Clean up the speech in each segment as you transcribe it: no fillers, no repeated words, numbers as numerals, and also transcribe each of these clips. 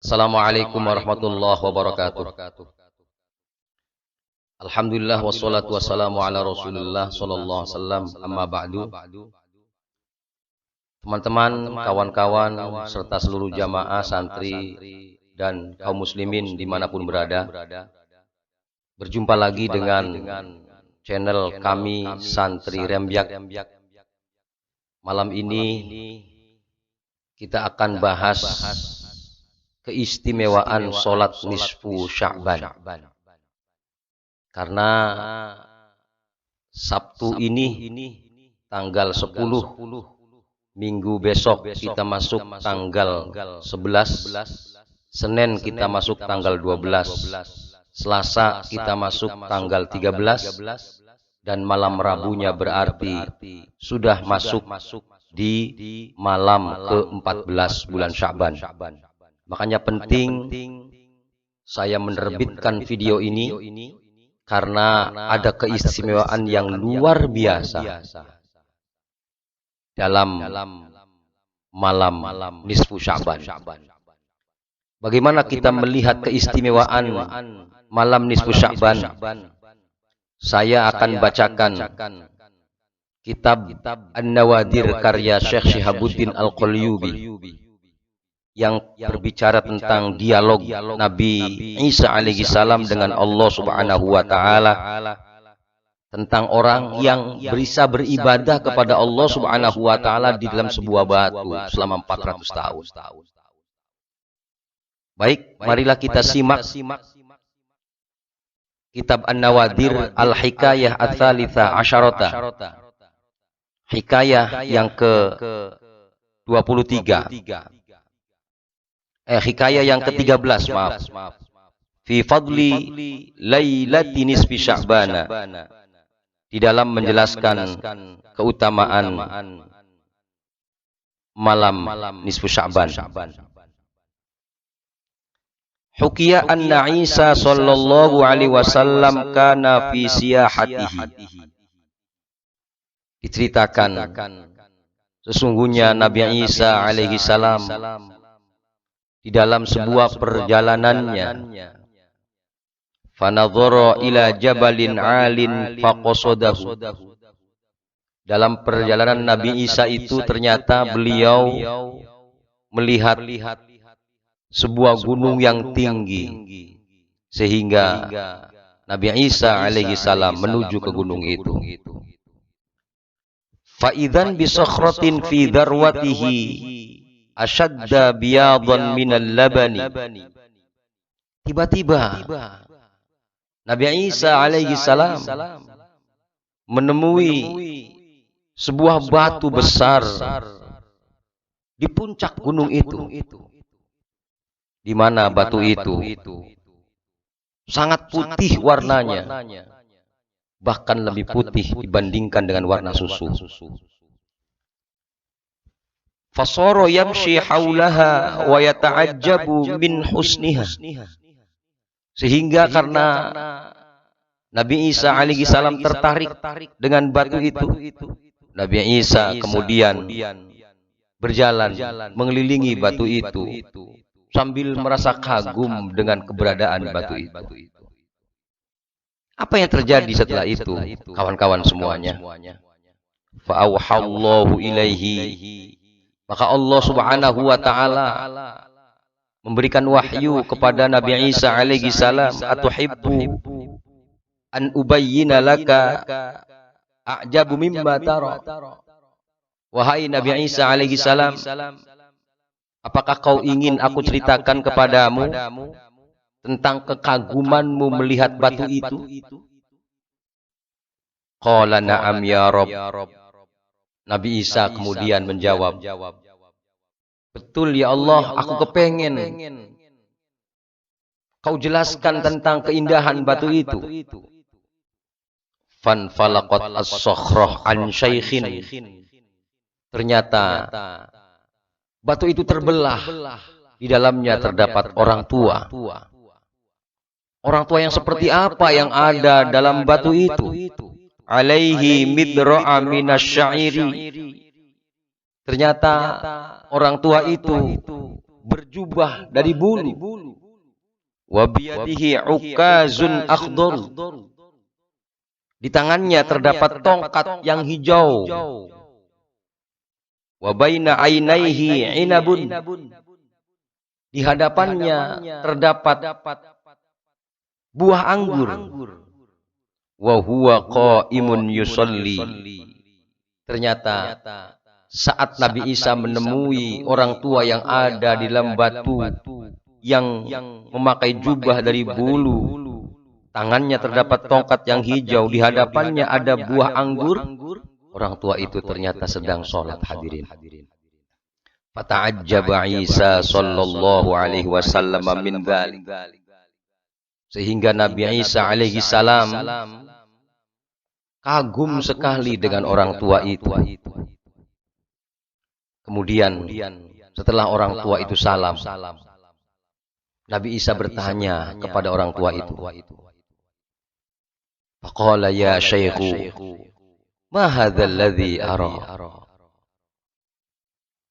Assalamualaikum warahmatullahi wabarakatuh. Alhamdulillah wassalatu wassalamu ala Rasulillah sallallahu alaihi wasallam, amma ba'du. Teman-teman, kawan-kawan serta seluruh jamaah santri dan kaum muslimin dimanapun berada, berjumpa lagi dengan channel kami Santri Rembiak. Malam ini kita akan bahas keistimewaan sholat nisfu Sya'ban. Karena Sabtu ini tanggal 10, Minggu besok kita masuk tanggal 11, Senin kita masuk tanggal 12, Selasa kita masuk tanggal 13, dan malam Rabunya berarti sudah masuk di malam ke-14 bulan Sya'ban. Makanya penting saya menerbitkan video ini karena ada keistimewaan yang luar biasa dalam malam nisfu Sya'ban. Bagaimana kita melihat keistimewaan malam nisfu Sya'ban? Saya akan bacakan kitab An-Nawadir karya Syekh Syihabuddin Al-Qalyubi yang berbicara tentang dialog Nabi Isa alaihi salam dengan Allah Subhanahu wa taala, tentang orang yang bisa beribadah kepada Allah Subhanahu wa taala di dalam sebuah batu selama 400 tahun. Baik, marilah kita simak kitab An-Nawadir Al-Hikayah Ats-Tsalitsa Asyarata, hikayah yang ke-23. Hikayah yang ke-13, maaf. Fi fadli lailati nisfi Sya'ban. Di dalam menjelaskan keutamaan malam nisfu Sya'ban. Hukiya anna Isa sallallahu alaihi wasallam kana fi siyahatihi. Diceritakan sesungguhnya Nabi Isa alaihi salam di dalam sebuah perjalanannya, fanadhara ila jabalin 'alin faqasadahu. Dalam perjalanan Nabi Isa itu ternyata beliau melihat sebuah gunung yang tinggi, sehingga Nabi Isa alaihi salam menuju ke gunung itu. Fa idzan bi sakhratin fi darwatihi asyadda biyadan minal labani. Tiba-tiba Nabi Isa alaihi salam menemui sebuah batu besar di puncak gunung itu. Di mana batu itu sangat putih warnanya, bahkan lebih putih dibandingkan dengan warna susu. Fasara yamshi haulaha wa yata'ajjabu min husniha. Sehingga karena Nabi Isa alaihi salam tertarik dengan batu itu, Nabi Isa kemudian berjalan mengelilingi batu itu sambil merasa kagum dengan keberadaan batu itu. Apa yang terjadi setelah itu, kawan-kawan semuanya? Fa auhallahu ilaihi. Maka Allah Subhanahu wa taala memberikan wahyu kepada Nabi Isa alaihi salam, atuhibbu an ubayyina laka a'jabu mimma tara. Wahai Nabi Isa alaihi salam, apakah kau ingin aku ceritakan kepadamu tentang kekagumanmu melihat batu itu? Qala na'am ya Rabb. Nabi Isa kemudian menjawab, betul ya Allah, aku kepengen kau jelaskan tentang keindahan batu itu. Fan falaqat as-sakhrah an syaikhin. Ternyata batu itu terbelah. Di dalamnya terdapat orang tua. Orang tua yang seperti apa yang ada dalam batu itu? Alaihi midra'a minasyairi. Ternyata orang tua itu berjubah dari bulu. Wa biyadihi ukazun akhdar. Di tangannya terdapat tongkat yang hijau. Wa baina ainaihi inabun. Di hadapannya terdapat buah anggur. Wa huwa qaimun yusolli. Ternyata saat Nabi Isa menemui orang tua yang ada di dalam batu yang memakai jubah dari bulu, tangannya terdapat tongkat yang hijau, di hadapannya ada buah anggur, orang tua itu ternyata sedang sholat, hadirin. Fata'ajjaba Isa sallallahu alaihi wasallam min dzalik. Sehingga Nabi Isa alaihi salam kagum sekali dengan orang tua itu. Kemudian setelah orang tua itu salam, Nabi Isa bertanya kepada orang tua itu. Faqala ya syaikhu, ma hadzal ladzi ara?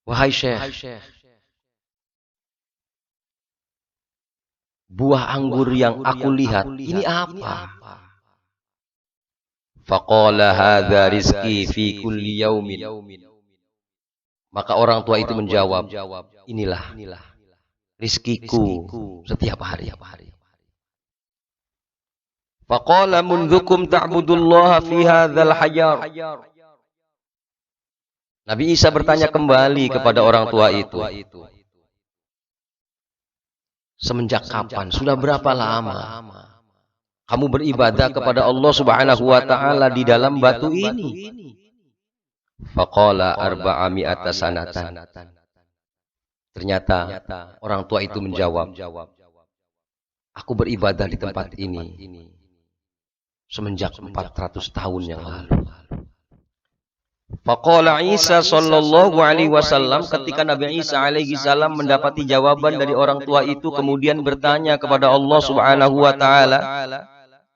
Wahai Syekh, buah anggur yang aku lihat ini apa? Faqala hadza rizqi fi kulli yaumin. Maka orang tua itu menjawab, inilah rizkiku setiap hari. Faqala mundzukum ta'budullaha fi hadzal hajar. Nabi Isa bertanya kembali kepada orang tua itu. Semenjak kapan? Sudah berapa lama kamu beribadah kepada Allah Subhanahu wa taala di dalam batu ini? Faqala arba'ami'ata sanatan. Ternyata orang tua itu menjawab, aku beribadah di tempat ini semenjak 400 tahun yang lalu. Faqala Isa sallallahu alaihi wasallam, ketika Nabi Isa alaihi salam mendapati jawaban dari orang tua itu, kemudian bertanya kepada Allah Subhanahu wa taala,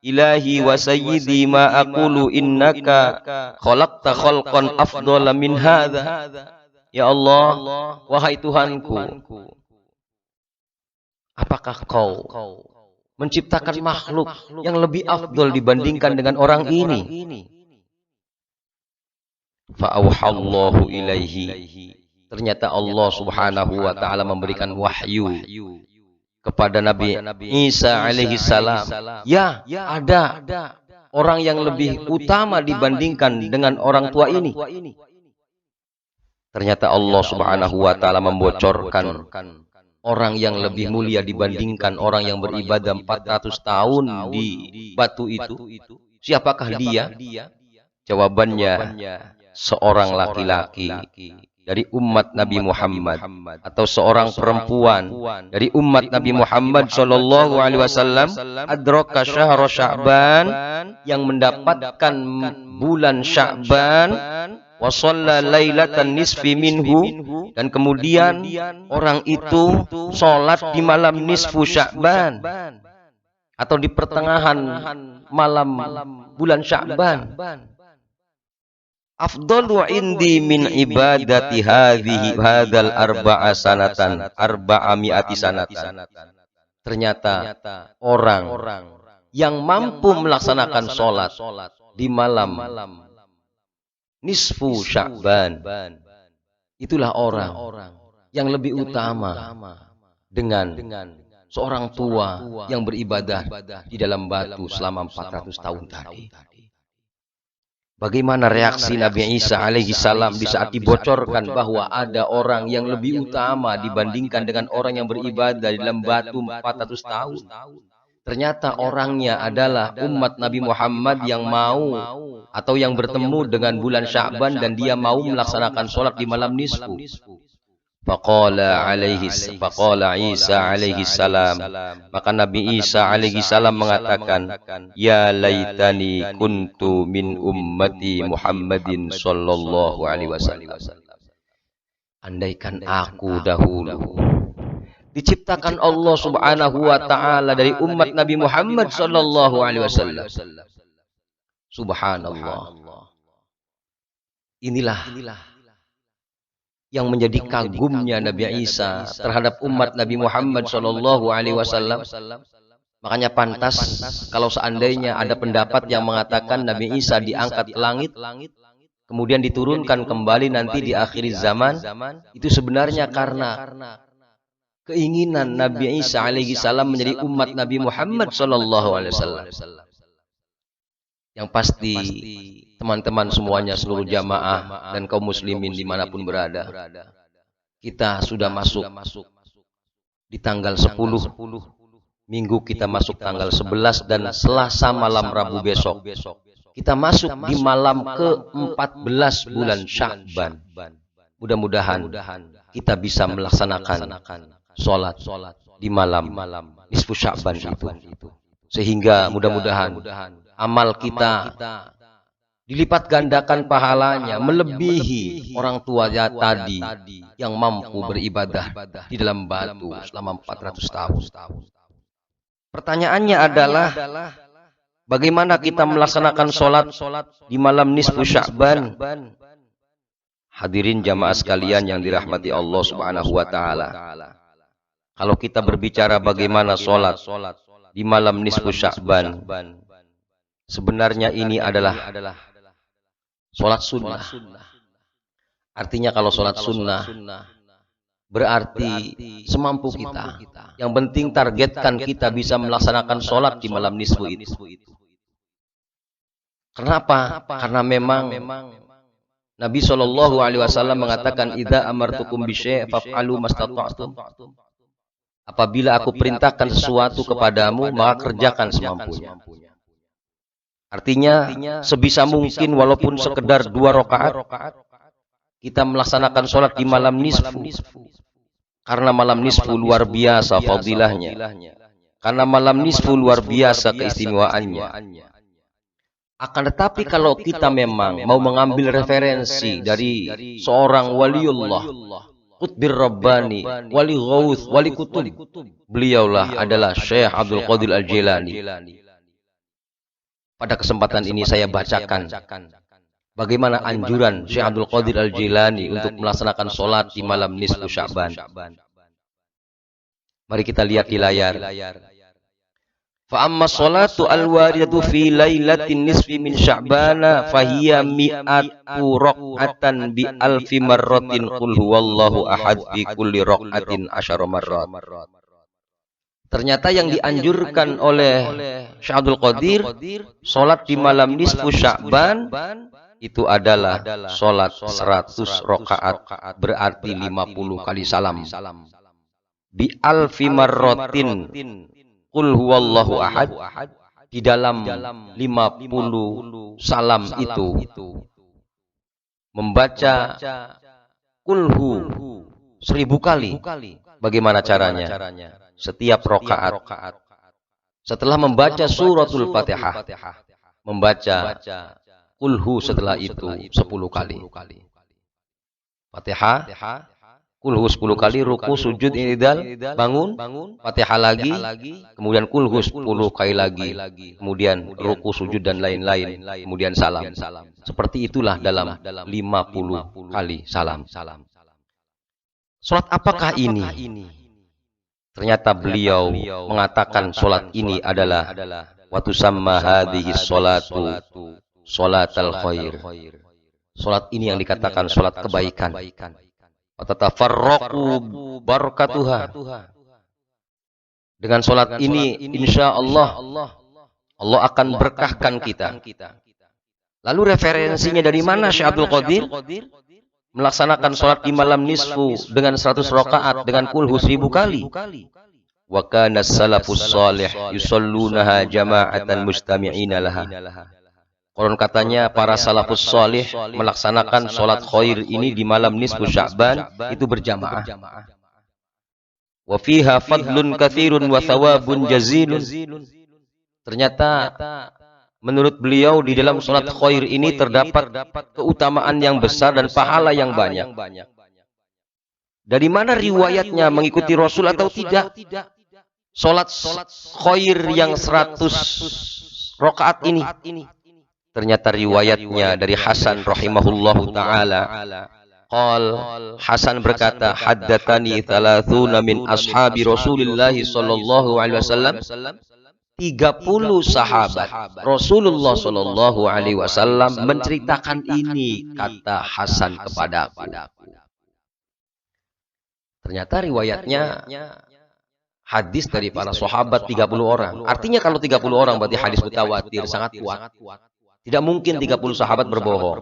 Ilahi wa sayyidi ma aqulu innaka khalaqta khalqan afdala min hadza. Ya Allah, wahai Tuhanku, apakah kau menciptakan makhluk yang lebih afdol dibandingkan dengan orang ini? Fa'auhallahu ilaihi. Ternyata Allah Subhanahu wa taala memberikan wahyu kepada Nabi Isa alaihi salam. Ya, ada orang yang lebih utama dibandingkan dengan orang tua ini. Ternyata Allah Subhanahu wa taala membocorkan orang yang lebih mulia dibandingkan orang yang beribadah 400 tahun di batu itu. Siapakah dia? Jawabannya, seorang laki-laki dari umat Nabi Muhammad, atau seorang perempuan dari umat Nabi Muhammad sallallahu alaihi wasallam, adraka syahra Sya'ban, yang mendapatkan bulan Sya'ban, wa shalla lailatan nisfi minhu, dan kemudian orang itu salat di malam nisfu Sya'ban, atau di pertengahan malam bulan Sya'ban. Afdalu indi min ibadati hadhihi hadzal arba'a sanatan arba'ami'ati sanatan. Ternyata orang yang mampu melaksanakan sholat di malam nisfu Sya'ban, itulah orang yang lebih utama dengan seorang tua yang beribadah di dalam batu selama 400 tahun tadi. Bagaimana reaksi Nabi Isa alaihi salam di saat dibocorkan bahwa ada orang yang lebih utama dibandingkan dengan orang yang beribadah di dalam batu 400 tahun? Ternyata orangnya adalah umat Nabi Muhammad yang mau atau yang bertemu dengan bulan Sya'ban dan dia mau melaksanakan sholat di malam nisfu. Faqala Isa alaihi salam, maka Nabi Isa alaihi salam mengatakan, ya laitani kuntu min ummati Muhammadin sallallahu alaihi wasallam. Andaikan aku dahulu diciptakan Allah Subhanahu wa taala dari umat Nabi Muhammad sallallahu alaihi wasallam. Subhanallah. Inilah yang menjadi kagumnya Nabi Isa terhadap umat Nabi Muhammad SAW. Makanya pantas kalau seandainya ada pendapat yang mengatakan Nabi Isa diangkat ke langit, kemudian diturunkan kembali nanti di akhir zaman, itu sebenarnya karena keinginan Nabi Isa alaihi salam menjadi umat Nabi Muhammad SAW. Yang pasti teman-teman semuanya, seluruh jamaah dan kaum muslimin dimanapun berada, kita sudah masuk di tanggal 10, minggu kita masuk tanggal 11, dan Selasa malam Rabu besok kita masuk di malam ke-14 bulan Sya'ban. Mudah-mudahan kita bisa melaksanakan sholat di malam nisfu Sya'ban itu, sehingga mudah-mudahan amal kita dilipat gandakan pahalanya melebihi orang tua tadi yang mampu beribadah di dalam batu selama 400 tahun. Pertanyaannya adalah, bagaimana kita melaksanakan sholat di malam nisfu Sya'ban? Hadirin jamaah sekalian yang dirahmati Allah Subhanahu wa Ta'ala, kalau kita berbicara bagaimana sholat di malam nisfu Sya'ban, sebenarnya ini adalah sholat sunnah. Artinya kalau sholat sunnah berarti semampu kita. Yang penting targetkan kita bisa melaksanakan sholat di malam nisfu itu. Kenapa? Karena memang Nabi SAW mengatakan, idza amartukum bisyai' faf'alu mastata'tum. Apabila aku perintahkan sesuatu kepadamu, maka kerjakan semampunya. Artinya sebisa mungkin walaupun sekedar 2 rakaat kita melaksanakan sholat di malam nisfu. Karena malam nisfu luar biasa fadilahnya. Karena malam nisfu luar biasa keistimewaannya. Akan tetapi kalau kita memang mau mengambil referensi dari seorang waliullah, Qutbir Rabbani, wali Ghawth, wali Kutub, beliaulah adalah Syekh Abdul Qadir Al-Jilani. Pada kesempatan ini saya bacakan bagaimana anjuran Syekh Abdul Qadir Al-Jilani untuk melaksanakan sholat di malam nisfu Sya'ban. Mari kita lihat di layar. Fa amma sholatu al-waridatu fi lailatin nisfi min Sya'bana fahiya mi'atu raq'atan bi alfi marratin qul huwallahu ahad fi kulli raq'atin 10 marrat. Ternyata yang dianjurkan oleh Syekh Abdul Qadir, sholat di malam nisfu Sya'ban itu adalah sholat 100 rakaat, berarti 50 kali salam. Bi alfi marratin qul huwallahu ahad, di dalam 50 salam itu membaca kulhu 1000 kali. Bagaimana caranya? Setiap rakaat setelah membaca suratul Fatihah, membaca kulhu setelah itu 10 kali. Fatihah, kulhu 10 kali, ruku, sujud, i'tidal, bangun, Fatihah lagi, kemudian kulhu 10 kali lagi, kemudian ruku, sujud dan lain-lain, kemudian salam. Seperti itulah dalam 50 kali salam. Salat apakah ini? Ternyata beliau mengatakan solat ini adalah wa tusamma hadhihi sholatu sholatal khair. Solat ini yang dikatakan solat kebaikan. Wa tatafarraqu barakatuha. Dengan solat ini insya Allah Allah akan berkahkan kita. Lalu referensinya dari mana Syekh Abdul Qadir melaksanakan sholat di malam nisfu dengan 100 rakaat dengan kulhu 1000 kali? Wa kana salafus salih yusallunaha jama'atan mustami'ina laha. Konon katanya para salafus salih melaksanakan sholat khair ini di malam nisfu Sya'ban itu berjamaah. Wa fiha fadlun katsirun wa thawabun jazilun. Ternyata menurut beliau di dalam sholat khair ini terdapat keutamaan yang besar dan pahala yang banyak. Dari mana riwayatnya, mengikuti Rasul atau tidak? Sholat khair yang 100 rakaat ini. Ternyata riwayatnya dari Hasan rahimahullahu ta'ala. Qal, Hasan berkata, haddatsani 30 min ashabi Rasulillah sallallahu alaihi wasallam. 30 sahabat Rasulullah sallallahu alaihi wasallam menceritakan ini, kata Hasan kepadaku. Ternyata riwayatnya hadis dari para sahabat 30 orang. Artinya kalau 30 orang berarti hadis mutawatir, sangat kuat. Tidak mungkin 30 sahabat berbohong.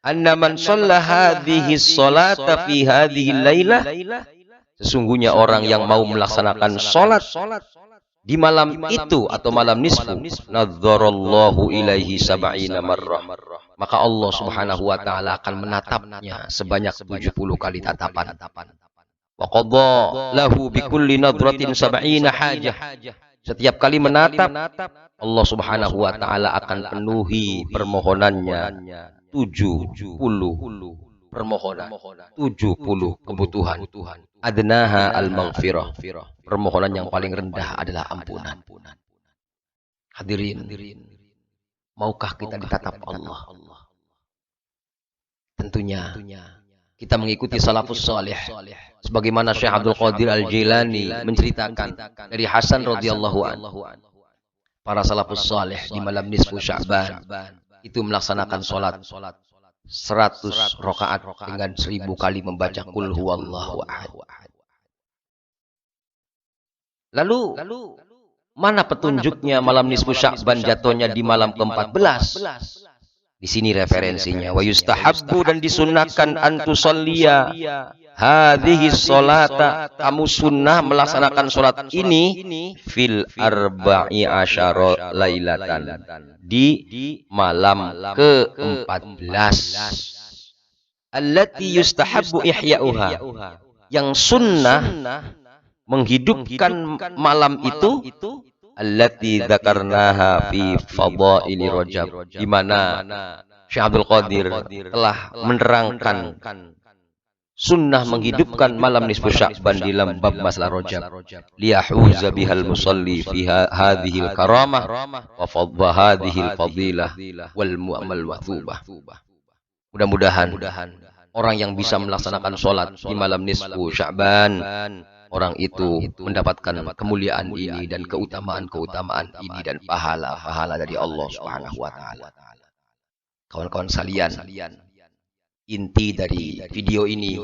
Anna man shalla hadhihi sholata fi hadhihi lailah. Sesungguhnya orang yang mau melaksanakan sholat di malam itu atau malam nisfu, nadzarallahu ilaihi sab'ina marrah. Maka Allah Subhanahu wa taala akan menatapnya sebanyak 70 kali tatapan. Wa qadha lahu bi kulli nadratin sab'ina hajah. Setiap kali menatap, Allah Subhanahu wa taala akan penuhi permohonannya 70 permohonan, 70 kebutuhan. Adnaha al-maghfirah. Permohonan yang paling rendah adalah ampunan. Hadirin, maukah kita ditatap Allah? Tentunya kita mengikuti salafus salih. Sebagaimana Syekh Abdul Qadir Al-Jilani menceritakan dari Hasan radhiyallahu anhu. Para salafus salih di malam nisfu Sya'ban itu melaksanakan salat 100 rakaat dengan 1000 kali membaca qul huwallahu ahad. Lalu mana petunjuknya malam nisfu Sya'ban jatuhnya di malam ke-14? Di sini referensinya. Wa yustahabbu, dan disunnahkan antusalliya hadhihi sholata, kamu sunnah melaksanakan sholat ini fil arba'i asyara lailatan, di malam ke-14. Allati yustahabbu ihya'uha, yang sunnah menghidupkan malam itu, allati dzakarnaha fi fadaili Rajab, di mana Syekh Abdul Qadir telah menerangkan sunnah menghidupkan malam nisfu Sya'ban di dalam bab masalah Rajab, liyahuza bihal musalli fi hadhil karamah wa fadha hadhil fadilah wal mu'mal wathubah. Mudah-mudahan orang yang bisa melaksanakan sholat di malam nisfu Sya'ban, orang itu mendapatkan kemuliaan ini dan keutamaan-keutamaan ini dan pahala-pahala dari Allah Subhanahu wa taala. Kawan-kawan sekalian, inti dari video ini,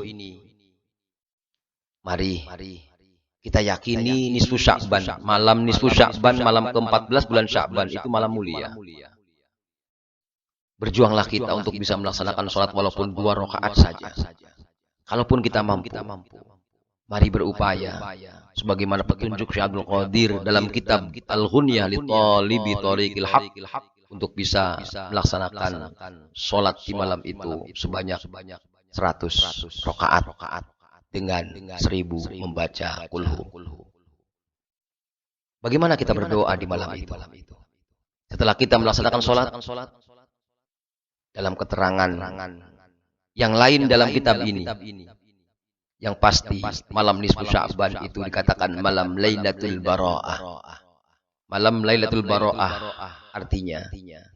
mari kita yakini nisfu Sya'ban, malam nisfu Sya'ban, malam ke-14 bulan Sya'ban itu malam mulia. Berjuanglah kita untuk bisa melaksanakan sholat walaupun 2 rakaat saja. Kalaupun kita mampu, mari berupaya sebagaimana petunjuk Syekh Abdul Qadir dalam kitab Al-Ghunyah li Talibi Thariqil Haq, untuk bisa melaksanakan sholat di malam itu sebanyak 100 rakaat dengan 1000 membaca kulhu. Bagaimana kita berdoa di malam itu? Setelah kita melaksanakan sholat, dalam keterangan yang lain dalam kitab ini, yang pasti malam nisfu Sya'ban itu dikatakan malam Lailatul Bara'ah. Malam Lailatul Bara'ah artinya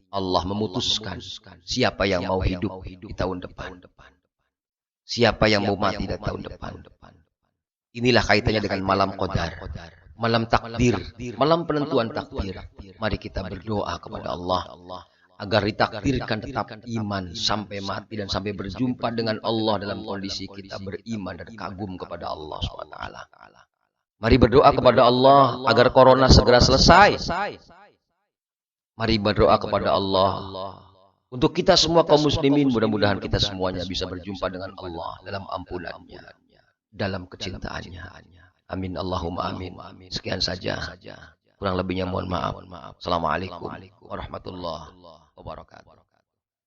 Allah memutuskan siapa yang mau hidup di tahun depan, siapa yang mau mati di tahun depan. Inilah kaitannya dengan malam qadar, malam takdir, malam penentuan takdir. Mari kita berdoa kepada Allah agar ditakdirkan tetap iman sampai mati dan sampai berjumpa dengan Allah dalam kondisi kita beriman dan kagum kepada Allah SWT. Mari berdoa kepada Allah agar corona segera selesai. Mari berdoa kepada Allah untuk kita semua kaum muslimin, mudah-mudahan kita semuanya bisa berjumpa dengan Allah dalam ampunannya, dalam kecintaannya. Amin Allahumma amin. Sekian saja. Kurang lebihnya mohon maaf. Assalamualaikum warahmatullahi wabarakatuh.